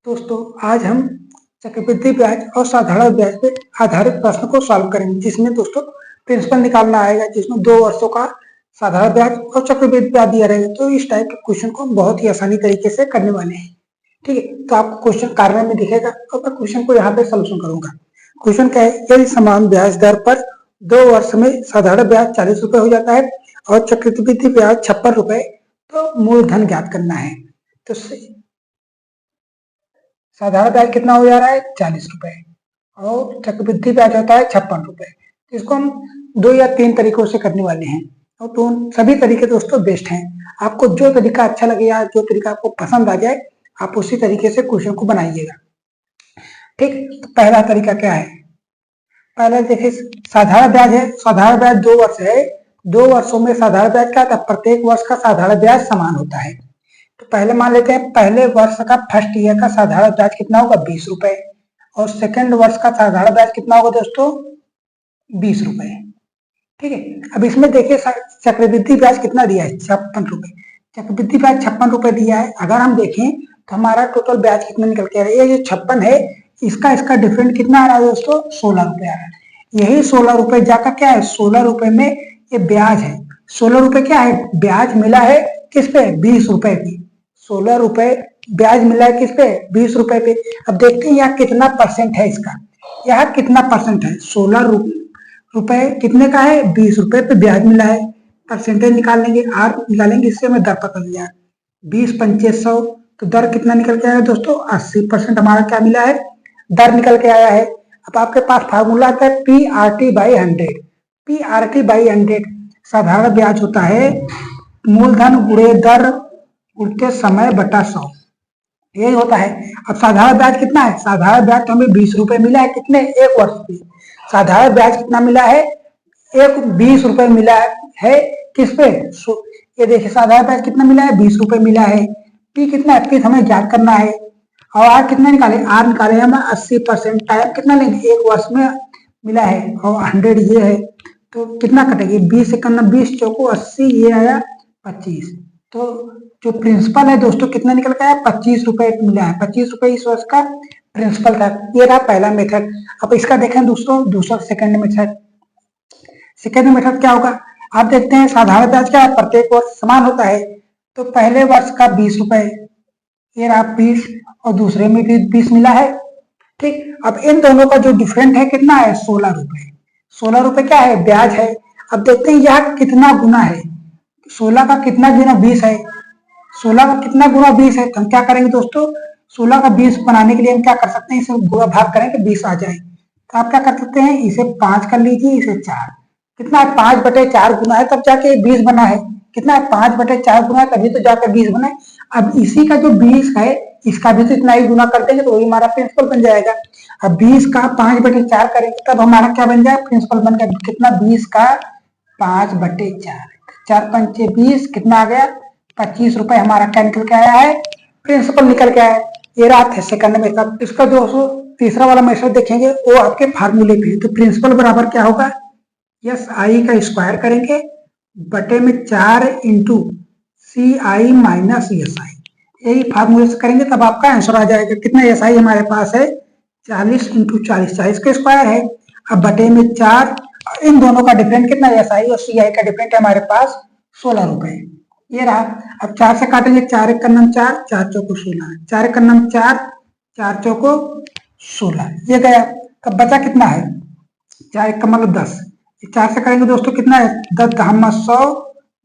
दोस्तों आज हम चक्रवृद्धि ब्याज और साधारण ब्याज पे आधारित प्रश्न को सॉल्व करेंगे, जिसमें दोस्तों प्रिंसिपल निकालना आएगा, जिसमें 2 वर्षों का साधारण ब्याज और चक्रवृद्धि ब्याज दिया रहेगा। तो इस टाइप के क्वेश्चन को हम बहुत ही आसानी तरीके से करने वाले हैं। ठीक है, तो आपको क्वेश्चन कार्य में दिखेगा और मैं क्वेश्चन को यहाँ पे सोल्यूशन करूंगा। क्वेश्चन क्या है, यदि समान ब्याज दर पर 2 वर्ष में साधारण ब्याज 40 रुपए हो जाता है और चक्रवृद्धि ब्याज 56 रुपए, तो मूलधन ज्ञात करना है। तो साधारण ब्याज कितना हो जा रहा है 40 रुपए और चक्रवृद्धि ब्याज होता है 56 रुपए। इसको हम 2 या 3 तरीकों से करने वाले हैं और तो सभी तरीके दोस्तों बेस्ट हैं। आपको जो तरीका अच्छा लगे या जो तरीका आपको पसंद आ जाए, आप उसी तरीके से क्वेश्चन को बनाइएगा। ठीक, तो पहला तरीका क्या है, पहले देखिए साधारण ब्याज है। साधारण ब्याज 2 वर्ष है। 2 वर्षों में साधारण ब्याज क्या था, प्रत्येक वर्ष का साधारण ब्याज समान होता है। तो पहले मान लेते हैं पहले वर्ष का फर्स्ट ईयर का साधारण ब्याज कितना होगा 20 रुपए और सेकंड वर्ष का साधारण ब्याज कितना होगा दोस्तों 20 रुपए। ठीक है, अब इसमें देखिए चक्रवृद्धि ब्याज कितना दिया है 56 रुपए। चक्रवृद्धि ब्याज 56 रुपए दिया है। अगर हम देखें तो हमारा टोटल ब्याज कितना निकल के आ रहा है, ये जो 56 है इसका डिफरेंट कितना आ रहा है दोस्तों 16 रुपए आ रहा है। यही 16 रुपए जाकर क्या है 16 रुपए में ये ब्याज है। 16 रुपए क्या है, ब्याज मिला है किस पे 20 रुपए पे। 16 रुपए ब्याज मिला है किस पे 20 रुपए पे। अब देखते हैं यहाँ कितना परसेंट है इसका, यहाँ कितना परसेंट है। 16 रुपए कितने का है 20 रुपए पे ब्याज मिला है। परसेंटेज निकाल लेंगे, आर निकालेंगे, इससे हमें दर पता चल जाए 20 पंचे 100, तो दर कितना निकल के आया दोस्तों 80% हमारा क्या मिला है दर निकल के आया है। अब आपके पास फार्मूला आता है PRT/100। PRT/100 साधारण ब्याज होता है मूलधन गुणे दर उड़ते समय बटा 100, यही होता है। अब साधारण ब्याज कितना है, साधारण ब्याज तो हमें 20 रुपए मिला है कितने एक वर्ष पे। साधारण ब्याज कितना मिला है 20 रुपए मिला है किस पे, ये देखिए साधारण ब्याज कितना मिला है 20 रुपए मिला है। पी कितना है, पी हमें ज्ञात करना है और आर कितना निकाले, आर निकाले हम 80%। टाइम कितना लेंगे एक वर्ष में मिला है और 100 ये है, तो कितना कटेगी 20 से करना 20 चौको 80, ये आया 25। तो जो प्रिंसिपल है दोस्तों कितना निकल के आया 25 रुपए मिला है। 25 रुपए इस वर्ष का प्रिंसिपल था। ये रहा पहला मेथड। अब इसका देखें दूसरा सेकंड मेथड। सेकंड मेथड क्या होगा, आप देखते हैं साधारण ब्याज क्या है प्रत्येक वर्ष समान होता है। तो पहले वर्ष का 20 रुपए, ये रहा 20 और दूसरे में भी 20 मिला है। ठीक, अब इन दोनों का जो डिफरेंट है कितना है 16 रुपए। 16 रुपए क्या है ब्याज है। अब देखते हैं यह कितना गुना है, 16 का कितना गुना 20 है। 16 का कितना गुना 20 है, तो हम क्या करेंगे दोस्तों 16 का 20 बनाने के लिए हम क्या कर सकते हैं, इसे गुणा भाग करें कि 20 आ जाए। तो आप क्या कर सकते हैं, इसे 5 कर लीजिए, इसे 4, कितना है 5/4 गुना है तब जाके 20 बना है। कितना है 5/4 गुना है तभी तो जाकर 20 बना है। अब इसी का जो 20 है इसका भी तो इतना ही गुना कर देंगे तो वही हमारा प्रिंसिपल बन जाएगा। अब 20 का 5/4 करेंगे तब हमारा क्या बन जाए प्रिंसिपल बन गया। कितना 20 का 5/4, 4 पंचे 20, कितना आ गया 25 रुपए हमारा क्या निकल के आया है प्रिंसिपल निकल के आया। ये रात है सेकंड मेथड। इसका दोस्तों तीसरा वाला मेथड देखेंगे वो आपके फार्मूले पे। तो प्रिंसिपल बराबर क्या होगा, यस आई का स्क्वायर करेंगे बटे में 4 इंटू CI माइनस SI, यही फार्मूले से करेंगे तब आपका आंसर आ जाएगा। कितना SI हमारे पास है 40 इंटू 40, 40 का स्क्वायर है। अब बटे में 4, इन दोनों का डिफरेंट कितना SI और CI का डिफरेंट है हमारे पास 16 रुपए, ये रहा। अब 4 से काटेंगे, 4 एक नम 4, 4 चौको 16, 4 एक नम 4, 4 चौको 16, ये गया। तब बचा कितना है 4 एक मतलब 10, 4 से करेंगे दोस्तों कितना है 10 दहमा 100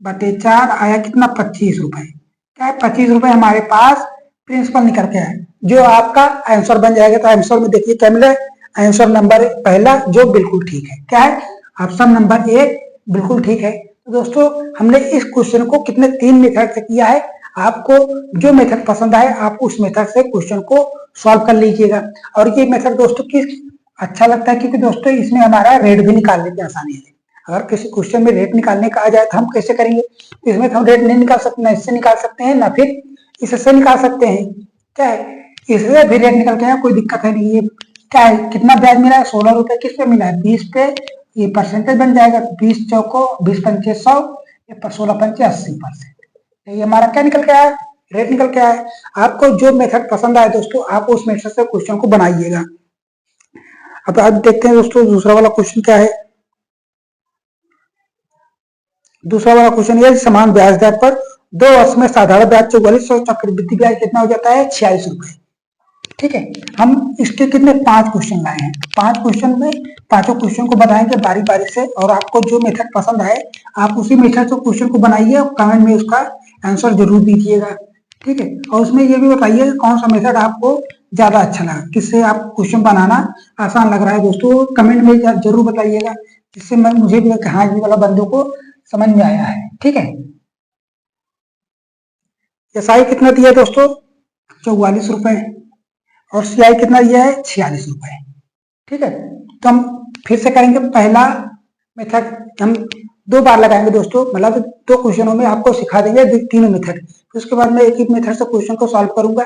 बटे 4 आया कितना 25 रुपए। क्या है 25 रुपए हमारे पास प्रिंसिपल निकल के आए, जो आपका आंसर बन जाएगा। तो आंसर में देखिए क्या मिला, आंसर नंबर पहला जो बिल्कुल ठीक है, क्या है ऑप्शन नंबर 1 बिल्कुल ठीक है। तो दोस्तों हमने इस क्वेश्चन को कितने 3 मेथड से किया है। आपको जो मेथड पसंद आए आप उस मेथड से क्वेश्चन को सॉल्व कर लीजिएगा। और ये मेथड दोस्तों किस अच्छा लगता है क्योंकि दोस्तों इसमें हमारा रेट भी निकालने की आसानी है। अगर किसी क्वेश्चन में रेट निकालने का आ जाए तो हम कैसे करेंगे, इसमें तो हम रेट नहीं निकाल सकते, ना इससे निकाल सकते हैं ना फिर इससे निकाल सकते हैं। क्या है इससे भी रेट निकल के आया, कोई दिक्कत है नहीं। ये क्या है कितना ब्याज मिला है 16 रुपए, किस पे मिला है 20 पे, ये परसेंटेज बन जाएगा 20 चौको 20 पंचे 100, 16 पंचे 80%, ये हमारा क्या निकल के आया रेट निकल के आया। आपको जो मेथड पसंद आए दोस्तों, आप उस मेथड से क्वेश्चन को बनाइएगा। अब आप देखते हैं दोस्तों दूसरा वाला क्वेश्चन क्या है। दूसरा वाला क्वेश्चन ये, समान ब्याज दर पर 2 वर्ष में साधारण ब्याज 44 और चक्रवृद्धि ब्याज कितना हो जाता है 46 रुपए। ठीक है, हम इसके कितने 5 क्वेश्चन लाए हैं। 5 क्वेश्चन में पांचों क्वेश्चन को बताएंगे बारी बारी से, और आपको जो मेथड पसंद आए आप उसी मेथड से क्वेश्चन को बनाइए और कमेंट में उसका आंसर जरूर दीजिएगा। ठीक है, और उसमें ये भी बताइए कौन सा मेथड आपको ज्यादा अच्छा लगा, किससे आप क्वेश्चन बनाना आसान लग रहा है दोस्तों, कमेंट में जरूर बताइएगा, जिससे मैं मुझे भी हाँ ये वाला बंदों को समझ में आया है। ठीक है, एसआई कितना दिया है दोस्तों 44 रुपए, और सीआई कितना दिया है 46 रुपए। ठीक है, तो हम फिर से करेंगे। पहला मेथड हम 2 बार लगाएंगे दोस्तों, मतलब 2 क्वेश्चनों में आपको सिखा देंगे तीनों मेथड, फिर उसके बाद मैं एक ही मेथड से क्वेश्चन को सॉल्व करूंगा।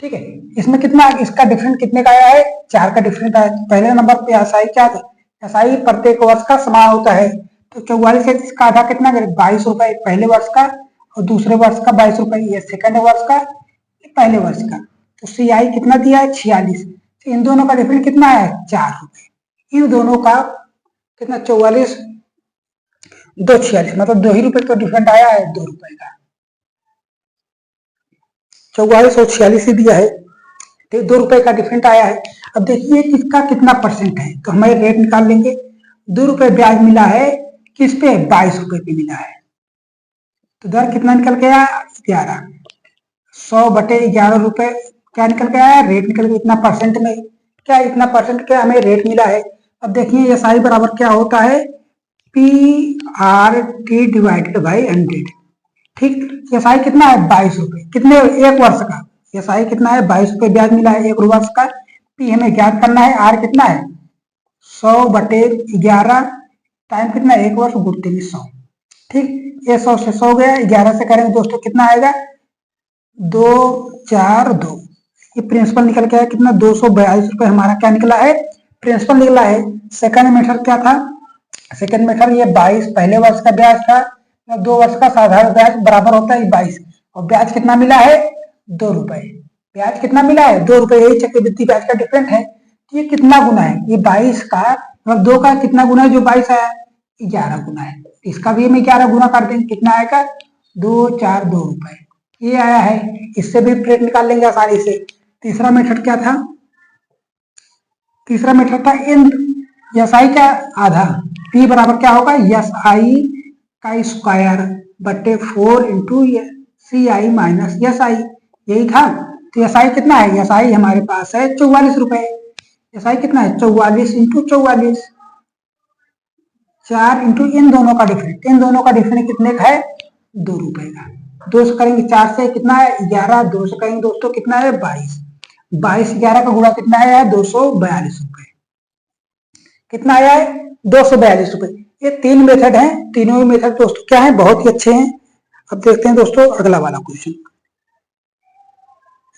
ठीक है, इसमें कितना इसका डिफरेंट कितने का आया है 4 का डिफरेंट आया। पहले नंबर पे एसआई क्या था, एसआई प्रत्येक वर्ष का समान होता है, तो 44 है, इसका आधा कितना 22 रुपए पहले वर्ष का, और दूसरे वर्ष का 22 रुपए, ये सेकंड वर्ष का, पहले वर्ष का। तो सीआई कितना दिया है 46, तो इन दोनों का डिफरेंट कितना है 4 रुपए। इन दोनों का कितना 44 2 46, मतलब 2 ही रुपए का डिफरेंट आया है 2 रुपए का। 44 और 46 ही दिया है, तो 2 रुपए का डिफरेंट आया है। अब देखिए इसका कितना परसेंट है, तो हमें रेट निकाल लेंगे। 2 रुपए ब्याज मिला है किस पे 22 रुपए पे मिला है, तो दर कितना निकल के आया 11, 100/11 रुपए क्या निकल के आया रेट निकल के, इतना परसेंट में क्या इतना परसेंट क्या हमें रेट मिला है। अब देखिए एसआई बराबर क्या होता है PRT डिवाइडेड बाई 100। ठीक, एसआई कितना है 22 रुपए, कितने एक वर्ष का, एसआई कितना है 22 रुपए ब्याज मिला है एक वर्ष का। पी हमें ज्ञात करना है, आर कितना है 100/11 टाइम कितना है एक वर्ष गुणते 100। ठीक, ये 100 से 100 गया, 11 से करेंगे दोस्तों कितना आएगा 2 4 2, ये प्रिंसिपल निकल के आया कितना 242 रुपए हमारा क्या निकला है प्रिंसिपल निकला है। सेकंड मेथड क्या था, सेकंड मेथड ये 22 पहले वर्ष का ब्याज था, 2 वर्ष का साधारण ब्याज बराबर होता है 22, और ब्याज कितना मिला है 2 रुपए, ब्याज कितना मिला है 2 रुपए, यही चक्रवृद्धि ब्याज का डिफरेंट है। ये कितना गुना है, ये 22 का मतलब 2 का कितना गुना है जो 22 आया 11 गुना है, इसका भी हमें 11 गुना कर देंगे, कितना आएगा 2 4 2 रुपए ये आया है। इससे भी रेट निकाल लेंगे आसानी से। तीसरा मेथड क्या था, तीसरा मेथड था इन एसआई का आधा, पी बराबर क्या होगा एसआई का स्क्वायर बटे 4 इंटू सीआई माइनस एसआई, यही था। तो एसआई कितना है, एसआई हमारे पास है 44 रुपए, एसआई कितना है 44 इंटू 44, 4 इंटू इन दोनों का डिफरेंट, इन दोनों का डिफरेंट कितने का है 2 रुपए का। 2 से करेंगे 4 से कितना है 11, 2 से करेंगे दोस्तों कितना है 22, 22 11 का गुणा कितना आया है 242 रुपए, कितना आया है 242 रुपए। ये 3 मेथड हैं, तीनों ही मेथड दोस्तों क्या है बहुत ही अच्छे हैं। अब देखते हैं दोस्तों अगला वाला क्वेश्चन,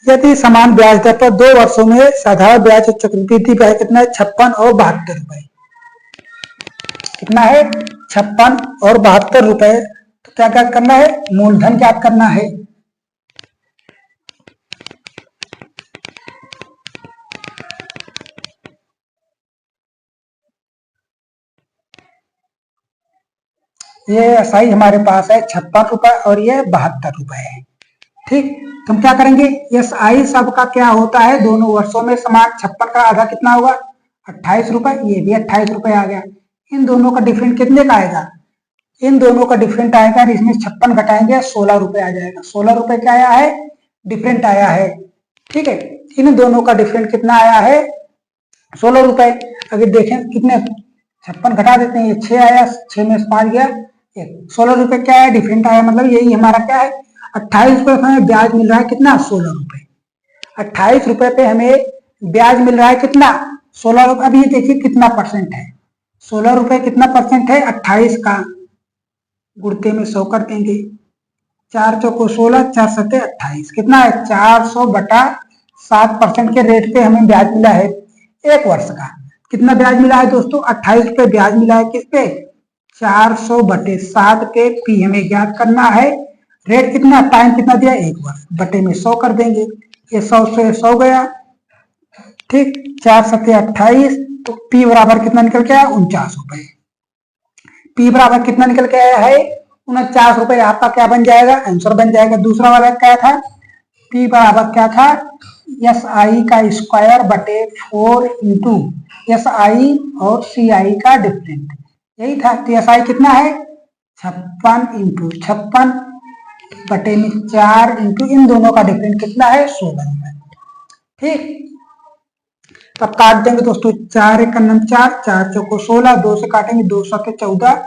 यदि समान ब्याज दर पर 2 वर्षों में साधारण ब्याज और चक्रवृद्धि ब्याज कितना है 56 और 72 रुपए, कितना है 56 और 72 रुपए। तो क्या क्या करना है, मूलधन ज्ञात करना है। ये एसआई हमारे पास है 56 रुपए और ये 72 रुपए है। ठीक, तो हम क्या करेंगे, एसआई सबका क्या होता है दोनों वर्षों में समान, 56 का आधा कितना होगा 28 रुपए, ये भी 28 रुपए आ गया। इन दोनों का डिफरेंट कितने का आएगा, इन दोनों का डिफरेंट आएगा, इसमें 56 घटाएंगे 16 रुपए आ जाएगा, 16 रुपए क्या आया है डिफरेंट आया है। ठीक है, इन दोनों का डिफरेंट कितना आया है 16 रुपए। अगर देखें कितने 56 घटा देते हैं, ये 6 आया, 6 में 5 गया, 16 रुपए क्या है डिफरेंट आया, मतलब यही हमारा क्या है 28 रुपए पे हमें ब्याज मिल रहा है कितना 16 रुपए, 28 रुपए पे हमें ब्याज मिल रहा है कितना 16 रुपए। अब ये देखिए कितना परसेंट है, 16 रुपए कितना परसेंट है 28 का, गुणते में 100 कर देंगे, 4 चौको 16, 4 सत्ते 28, कितना है 400/7% के रेट पे हमें ब्याज मिला है एक वर्ष का। कितना ब्याज मिला है दोस्तों 28 रुपए ब्याज मिला है किस पे 400/7 पे, पी हमें ज्ञात करना है, रेट कितना, टाइम कितना दिया 1 वर्ष, बटे में 100 कर देंगे, ये 100 से 100 गया, ठीक, 4 सत्ते 28, तो P बराबर कितना निकल के आया 49 रुपए। P बराबर कितना निकल के आया है 49 रुपए। आपका क्या बन जाएगा, आंसर बन जाएगा। दूसरा वाला क्या था, P बराबर क्या था, SI का स्क्वायर बटे 4 इंटू SI और CI का डिफरेंट, यही था। तो SI कितना है 56 इंटू 56 बटे में 4 इंटू इन दोनों का डिफरेंट कितना है 16 रुपए, ठीक। तब काट देंगे दोस्तों, 4 एक 4, 4 चौको 16, 2 से काटेंगे, 2 सत्ते 14,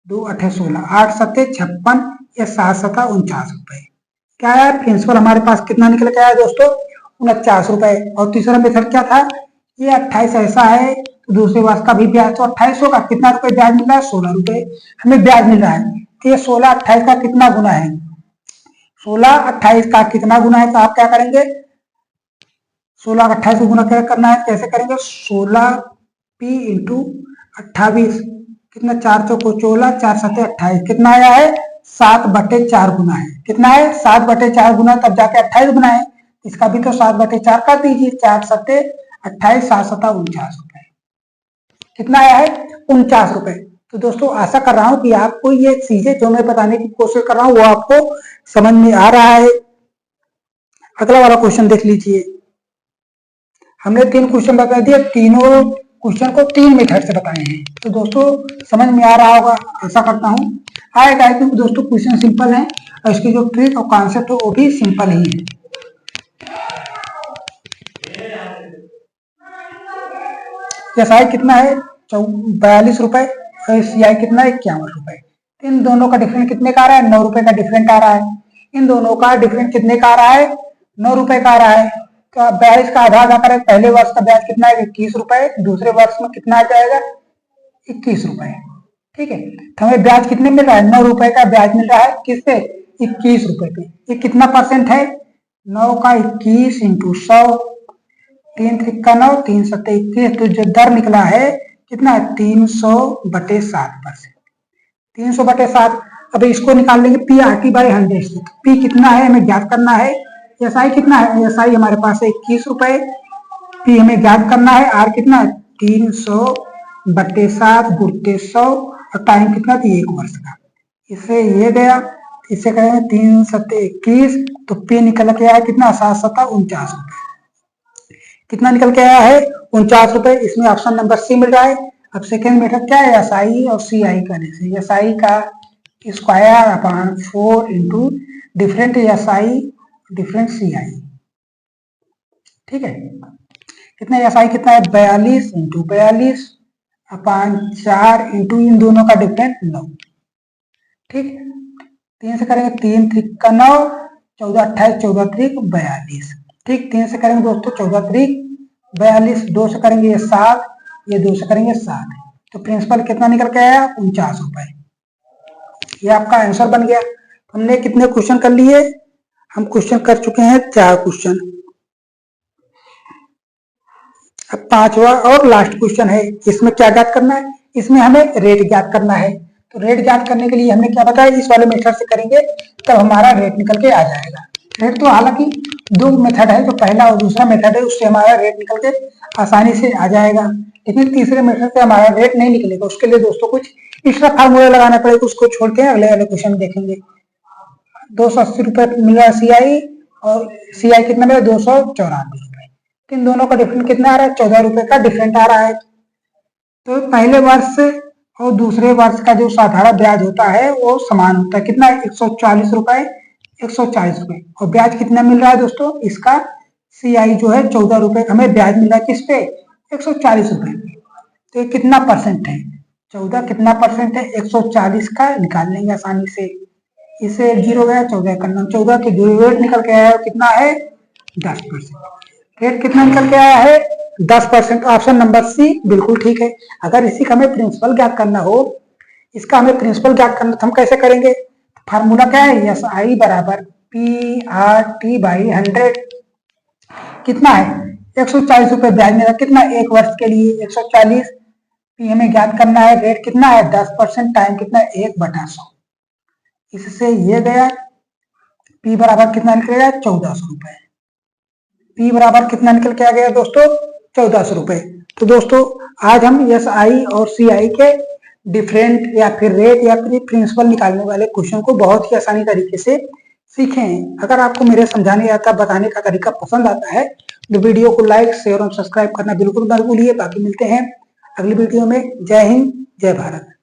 2 अठे 16, 8 सत्ते 56, या 7 सत्ता 49 रुपए। क्या है प्रिंसिपल हमारे पास कितना निकल के आया दोस्तों 49 रुपए। और तीसरा मेथड क्या था, ये 28 ऐसा है तो दूसरे वर्ष का भी ब्याज तो 28 होगा, कितना रुपए ब्याज मिल रहा है 16 रुपए हमें ब्याज मिल रहा है। तो ये 16 28 का कितना गुना है, 16 28 का कितना गुना है, तो आप क्या करेंगे 16 28 को गुना क्या करना है, कैसे करेंगे 16P इंटू 28, कितना 4 चौको 14, 4 सत्ते 28, कितना आया है 7/4 गुना है, कितना है 7/4 गुना, तब जाके 28 गुना है, इसका भी तो 7/4 कर दीजिए, 4 सत्ते 28, 7 सत्ता 49 रुपए, कितना आया है 49 रुपए। तो दोस्तों आशा कर रहा हूं कि आपको ये चीजें जो मैं बताने की कोशिश कर रहा हूं वो आपको समझ में आ रहा है। अगला वाला क्वेश्चन देख लीजिए। हमने 3 क्वेश्चन बता दिए, तीनों क्वेश्चन को 3 मेथड से बताए हैं, तो दोस्तों समझ में आ रहा होगा, ऐसा करता हूं आएगा, क्योंकि दोस्तों क्वेश्चन सिंपल है और इसकी जो ट्रिक और कॉन्सेप्ट है वो भी सिंपल ही है। एसआई कितना है 42 रुपए और सीआई कितना है 51 रुपए। इन दोनों का डिफरेंट कितने का आ रहा है 9 रुपए का डिफरेंट आ रहा है। इन दोनों का डिफरेंट कितने का आ रहा है 9 रुपए का आ रहा है। तो 42 का आधा आधा करें, पहले वर्ष का ब्याज कितना है 21 रुपए, दूसरे वर्ष में कितना आ जाएगा 21 रुपए, ठीक है। तो हमें ब्याज कितने मिल रहा है 9 रुपए का ब्याज मिल रहा है, किस पे 21 रुपए पे। ये कितना परसेंट है 9 का 21 इंटू 100, 3 त्रिका 9, 3 सत्ते 21, तो जो दर निकला है कितना है 300/7%, 300/7। अब इसको निकाल लेंगे PRT/100 से। P कितना है हमें ज्ञात करना है, SI कितना है, SI हमारे पास है 21 रुपए, P हमें ज्ञात करना है, R कितना है 300/7 गुणते 100 और टाइम कितना थी 1 वर्ष का। इससे ये गया, इससे करेंगे 3 सत्ते 21, तो P निकल के आया कितना 7 सत्ता 49 रुपए, कितना निकल के आया है 49 रुपए। इसमें ऑप्शन नंबर सी मिल रहा है। अब सेकेंड मेथड क्या है SI और CI करने से, SI का square upon 4 into different SI different CI, ठीक है। कितना SI कितना है 42 इंटू 42 अपॉन 4 इंटू इन दोनों का डिफरेंट 9, ठीक। 3 से करेंगे 3 त्रिका 9, 14 28, 14 त्रिक 42, ठीक। 3 से करेंगे दोस्तों 14 त्रिक 42, 2 से करेंगे ये 7, ये 2 से करेंगे 7, तो प्रिंसिपल कितना निकल के आया 49 रुपए। ये आपका आंसर बन गया। हमने कितने क्वेश्चन कर लिए, हम क्वेश्चन कर चुके हैं 4 क्वेश्चन। अब 5वां और लास्ट क्वेश्चन है। इसमें क्या ज्ञात करना है, इसमें हमें रेट ज्ञात करना है। तो रेट ज्ञात करने के लिए हमने क्या बताया, इस वाले मेथड से करेंगे तब हमारा रेट निकल के आ जाएगा। रेट तो हालांकि 2 मेथड है, जो पहला और दूसरा मेथड है उससे हमारा रेट निकल के आसानी से आ जाएगा, लेकिन तीसरे मेथड से हमारा रेट नहीं निकलेगा। उसके लिए दोस्तों कुछ एक्स्ट्रा फार्मूला लगाना पड़ेगा, उसको छोड़ के अगले वाले क्वेश्चन देखेंगे। 280 रुपए मिल रहा है CI और CI कितना मिला 294 रुपए। इन दोनों का डिफरेंट कितना आ रहा है 14 रुपए का डिफरेंट आ रहा है। तो पहले वर्ष और दूसरे वर्ष का जो साधारण ब्याज होता है वो समान होता है, कितना है 140 रुपए 140 रुपए। और ब्याज कितना मिल रहा है दोस्तों, इसका CI जो है 14 रुपए हमें ब्याज मिल रहा है, किस पे 140 रुपए पे। तो ये कितना परसेंट है 14 कितना परसेंट है 140 का निकाल लेंगे आसानी से। इसे 0 गया 14 करना, 14 के जो रेट निकल के आया है कितना है 10%। रेट कितना निकल के आया है 10%। ऑप्शन नंबर सी बिल्कुल ठीक है। अगर इसी का हमें प्रिंसिपल ज्ञात करना हो, इसका हमें प्रिंसिपल ज्ञात करना तो हम कैसे करेंगे, फार्मूला क्या है SI बराबर PRT/100। कितना है 140 रुपए ब्याज मेरा, कितना 1 वर्ष के लिए 140, P हमें ज्ञात करना है, रेट कितना है 10%, टाइम कितना 1/100। इससे ये गया P बराबर कितना निकलेगा 1400 रुपए। P बराबर कितना निकल के आ गया दोस्तों 1400 रुपए। तो दोस्तों आज हम SI और CI के डिफरेंट या फिर रेट या फिर प्रिंसिपल निकालने वाले क्वेश्चन को बहुत ही आसानी तरीके से सीखे हैं। अगर आपको मेरे समझाने या बताने का तरीका पसंद आता है तो वीडियो को लाइक शेयर और सब्सक्राइब करना बिल्कुल मत भूलिए। बाकी मिलते हैं अगली वीडियो में। जय हिंद, जय भारत।